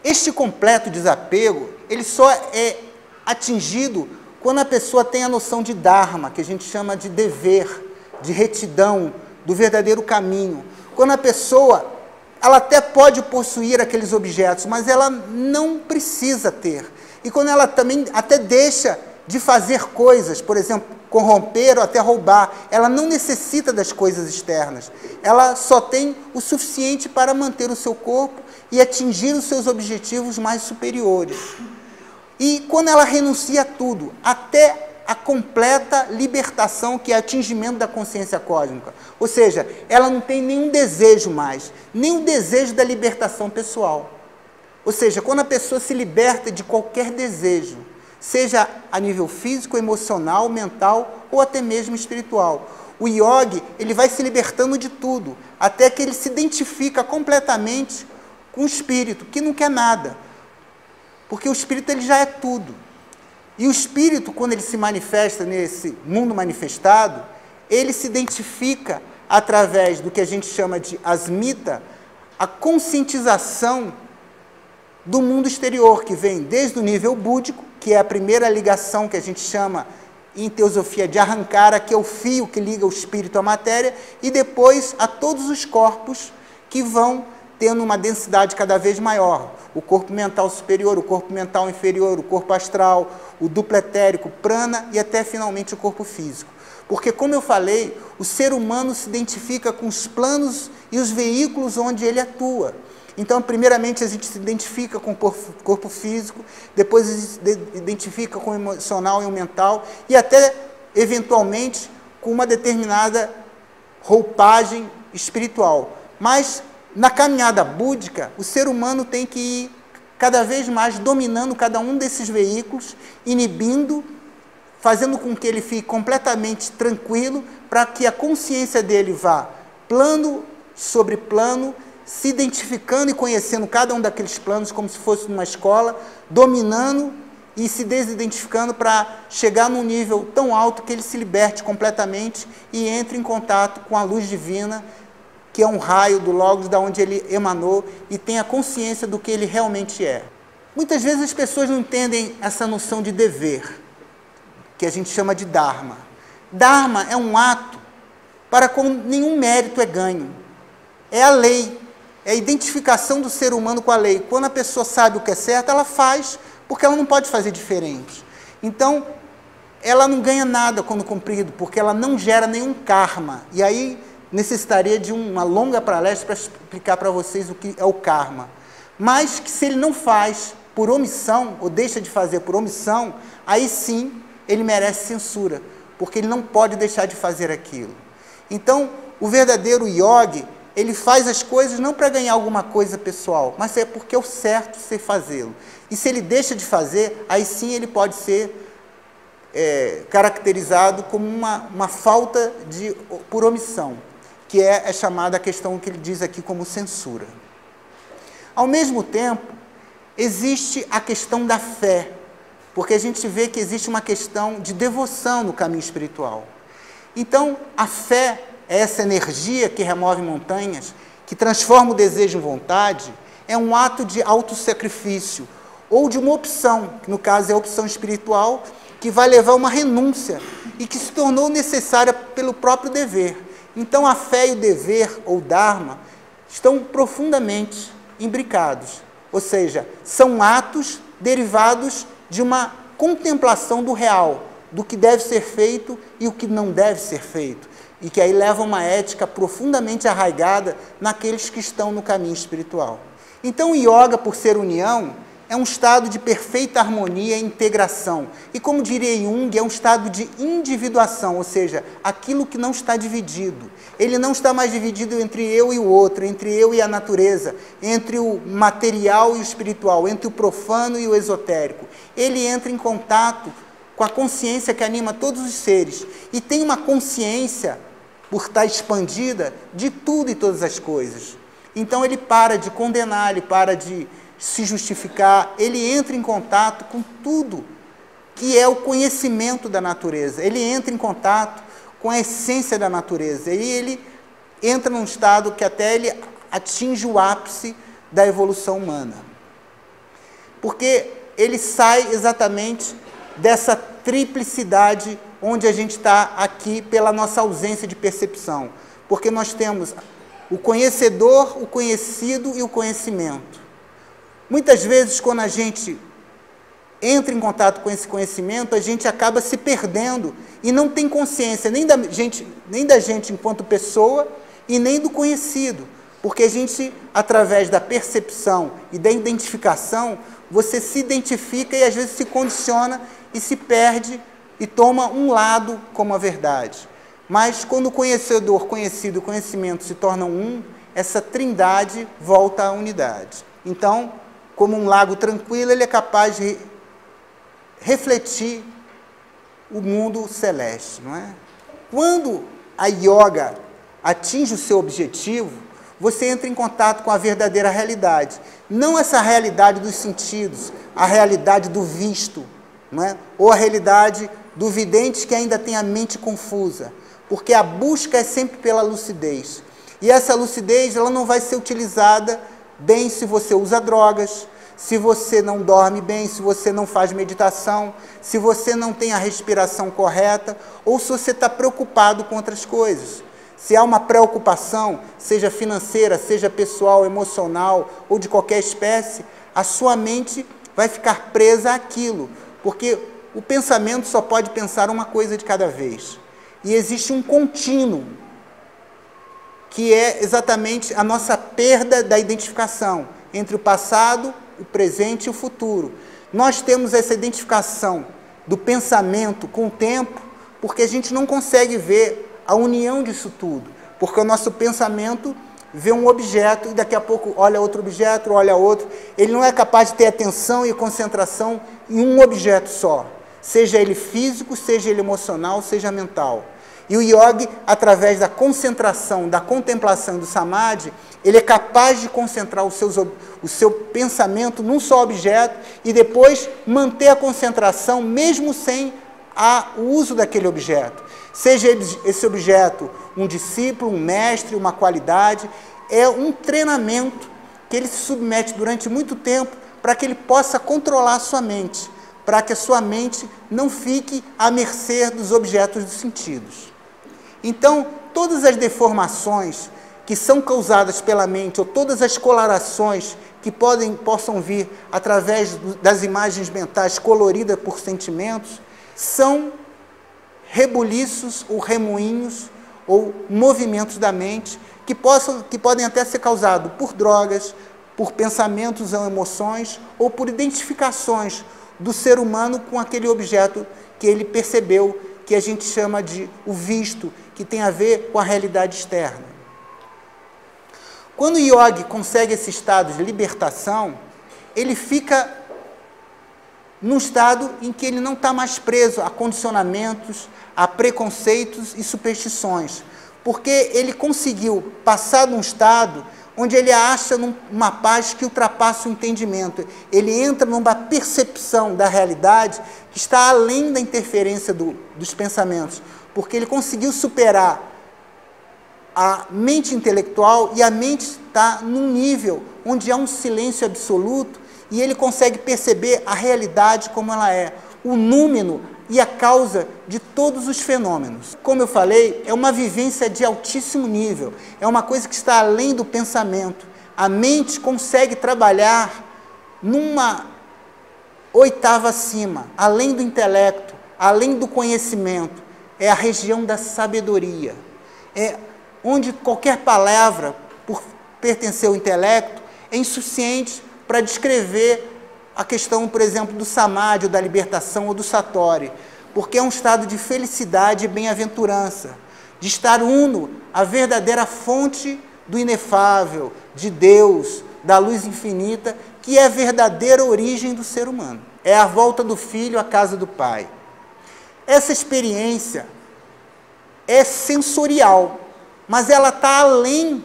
Este completo desapego, ele só é atingido quando a pessoa tem a noção de dharma, que a gente chama de dever, de retidão, do verdadeiro caminho. Quando a pessoa, ela até pode possuir aqueles objetos, mas ela não precisa ter. E quando ela também até deixa de fazer coisas, por exemplo, corromper ou até roubar, ela não necessita das coisas externas. Ela só tem o suficiente para manter o seu corpo e atingir os seus objetivos mais superiores. E quando ela renuncia a tudo, até a completa libertação, que é o atingimento da consciência cósmica. Ou seja, ela não tem nenhum desejo mais, nem o desejo da libertação pessoal. Ou seja, quando a pessoa se liberta de qualquer desejo, seja a nível físico, emocional, mental ou até mesmo espiritual, o yogi, ele vai se libertando de tudo, até que ele se identifica completamente com o espírito, que não quer nada. Porque o espírito ele já é tudo. E o espírito, quando ele se manifesta nesse mundo manifestado, ele se identifica através do que a gente chama de asmita, a conscientização do mundo exterior, que vem desde o nível búdico, que é a primeira ligação que a gente chama em teosofia de Ahankara, que é o fio que liga o espírito à matéria, e depois a todos os corpos que vão tendo uma densidade cada vez maior. O corpo mental superior, o corpo mental inferior, o corpo astral, o duplo etérico, o prana e até finalmente o corpo físico. Porque, como eu falei, o ser humano se identifica com os planos e os veículos onde ele atua. Então, primeiramente, a gente se identifica com o corpo físico, depois se identifica com o emocional e o mental, e até, eventualmente, com uma determinada roupagem espiritual. Mas, na caminhada búdica, o ser humano tem que ir cada vez mais dominando cada um desses veículos, inibindo, fazendo com que ele fique completamente tranquilo, para que a consciência dele vá plano sobre plano, se identificando e conhecendo cada um daqueles planos como se fosse numa escola, dominando e se desidentificando para chegar num nível tão alto que ele se liberte completamente e entre em contato com a luz divina, que é um raio do Logos, da onde ele emanou, e tenha consciência do que ele realmente é. Muitas vezes as pessoas não entendem essa noção de dever, que a gente chama de Dharma. Dharma é um ato para qual nenhum mérito é ganho. É a lei, é a identificação do ser humano com a lei. Quando a pessoa sabe o que é certo, ela faz, porque ela não pode fazer diferente. Então, ela não ganha nada quando cumprido, porque ela não gera nenhum karma. E aí, necessitaria de uma longa palestra para explicar para vocês o que é o karma. Mas que se ele não faz por omissão, ou deixa de fazer por omissão, aí sim ele merece censura, porque ele não pode deixar de fazer aquilo. Então, o verdadeiro yogi, ele faz as coisas não para ganhar alguma coisa pessoal, mas é porque é o certo ser fazê-lo. E se ele deixa de fazer, aí sim ele pode ser caracterizado como uma falta por omissão, que é chamada a questão que ele diz aqui como censura. Ao mesmo tempo, existe a questão da fé, porque a gente vê que existe uma questão de devoção no caminho espiritual. Então, a fé é essa energia que remove montanhas, que transforma o desejo em vontade, é um ato de autossacrifício, ou de uma opção, que no caso é a opção espiritual, que vai levar a uma renúncia, e que se tornou necessária pelo próprio dever. Então, a fé e o dever, ou Dharma, estão profundamente imbricados. Ou seja, são atos derivados de uma contemplação do real, do que deve ser feito e o que não deve ser feito. E que aí leva uma ética profundamente arraigada naqueles que estão no caminho espiritual. Então, o yoga, por ser união, é um estado de perfeita harmonia e integração. E como diria Jung, é um estado de individuação, ou seja, aquilo que não está dividido. Ele não está mais dividido entre eu e o outro, entre eu e a natureza, entre o material e o espiritual, entre o profano e o esotérico. Ele entra em contato com a consciência que anima todos os seres. E tem uma consciência, por estar expandida, de tudo e todas as coisas. Então ele para de condenar, ele para de se justificar, ele entra em contato com tudo que é o conhecimento da natureza, ele entra em contato com a essência da natureza, e ele entra num estado que até ele atinge o ápice da evolução humana. porque ele sai exatamente dessa triplicidade onde a gente está aqui pela nossa ausência de percepção. Porque nós temos o conhecedor, o conhecido e o conhecimento. Muitas vezes, quando a gente entra em contato com esse conhecimento, a gente acaba se perdendo e não tem consciência nem da gente enquanto pessoa e nem do conhecido. Porque a gente, através da percepção e da identificação, você se identifica e às vezes se condiciona e se perde e toma um lado como a verdade. Mas quando o conhecedor, conhecido e conhecimento se tornam um, essa trindade volta à unidade. Então, como um lago tranquilo, ele é capaz de refletir o mundo celeste, não é? Quando a yoga atinge o seu objetivo, você entra em contato com a verdadeira realidade. Não essa realidade dos sentidos, a realidade do visto, não é? Ou a realidade do vidente que ainda tem a mente confusa. Porque a busca é sempre pela lucidez. E essa lucidez ela não vai ser utilizada bem se você usa drogas, se você não dorme bem, se você não faz meditação, se você não tem a respiração correta, ou se você está preocupado com outras coisas. Se há uma preocupação, seja financeira, seja pessoal, emocional ou de qualquer espécie, a sua mente vai ficar presa àquilo, porque o pensamento só pode pensar uma coisa de cada vez. E existe um contínuo, que é exatamente a nossa perda da identificação entre o passado, o presente e o futuro. Nós temos essa identificação do pensamento com o tempo, porque a gente não consegue ver a união disso tudo, porque o nosso pensamento vê um objeto e daqui a pouco olha outro objeto, olha outro. Ele não é capaz de ter atenção e concentração em um objeto só, seja ele físico, seja ele emocional, seja mental. E o yogi, através da concentração, da contemplação do samadhi, ele é capaz de concentrar o seu pensamento num só objeto e depois manter a concentração mesmo sem o uso daquele objeto. Seja esse objeto um discípulo, um mestre, uma qualidade, é um treinamento que ele se submete durante muito tempo para que ele possa controlar a sua mente, para que a sua mente não fique à mercê dos objetos dos sentidos. Então, todas as deformações que são causadas pela mente, ou todas as colorações que possam vir através das imagens mentais coloridas por sentimentos, são rebuliços ou remoinhos ou movimentos da mente que podem até ser causados por drogas, por pensamentos ou emoções, ou por identificações do ser humano com aquele objeto que ele percebeu, que a gente chama de o visto, que tem a ver com a realidade externa. Quando o yogi consegue esse estado de libertação, ele fica num estado em que ele não está mais preso a condicionamentos, a preconceitos e superstições, porque ele conseguiu passar num estado onde ele acha uma paz que ultrapassa o entendimento. Ele entra numa percepção da realidade que está além da interferência dos pensamentos, porque ele conseguiu superar a mente intelectual e a mente está num nível onde há um silêncio absoluto e ele consegue perceber a realidade como ela é, o número e a causa de todos os fenômenos. Como eu falei, é uma vivência de altíssimo nível, é uma coisa que está além do pensamento. A mente consegue trabalhar numa oitava acima, além do intelecto, além do conhecimento. É a região da sabedoria. É onde qualquer palavra, por pertencer ao intelecto, é insuficiente para descrever a questão, por exemplo, do samadhi, ou da libertação, ou do satori, porque é um estado de felicidade e bem-aventurança, de estar uno à verdadeira fonte do inefável, de Deus, da luz infinita, que é a verdadeira origem do ser humano. É a volta do filho à casa do pai. Essa experiência é sensorial, mas ela está além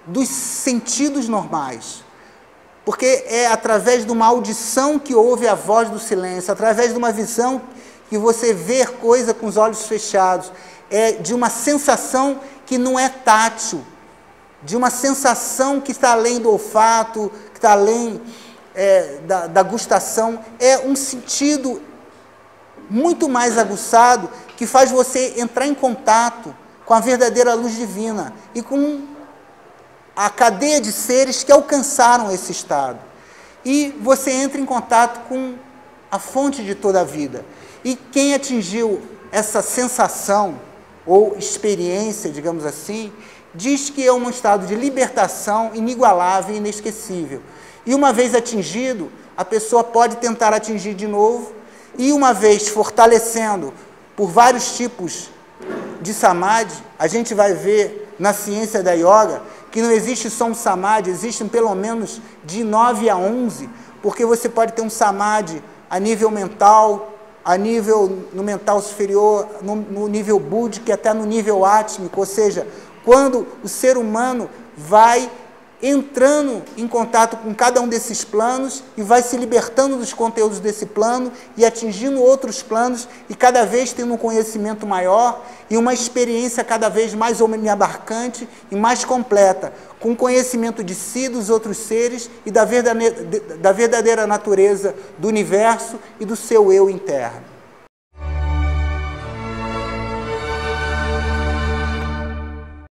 dos sentidos normais. Porque é através de uma audição que ouve a voz do silêncio, através de uma visão que você vê coisa com os olhos fechados, é de uma sensação que não é tátil, de uma sensação que está além do olfato, que está além da gustação, é um sentido muito mais aguçado que faz você entrar em contato com a verdadeira luz divina e com a cadeia de seres que alcançaram esse estado. E você entra em contato com a fonte de toda a vida. E quem atingiu essa sensação ou experiência, digamos assim, diz que é um estado de libertação inigualável e inesquecível. E uma vez atingido, a pessoa pode tentar atingir de novo, e uma vez fortalecendo por vários tipos de samadhi, a gente vai ver na ciência da yoga que não existe só um samadhi, existem pelo menos de 9 a 11, porque você pode ter um samadhi a nível mental, no mental superior, no nível búdico e até no nível átmico, ou seja, quando o ser humano vai entrando em contato com cada um desses planos e vai se libertando dos conteúdos desse plano e atingindo outros planos e cada vez tendo um conhecimento maior e uma experiência cada vez mais abarcante e mais completa, com conhecimento de si, dos outros seres e da verdadeira natureza do universo e do seu eu interno.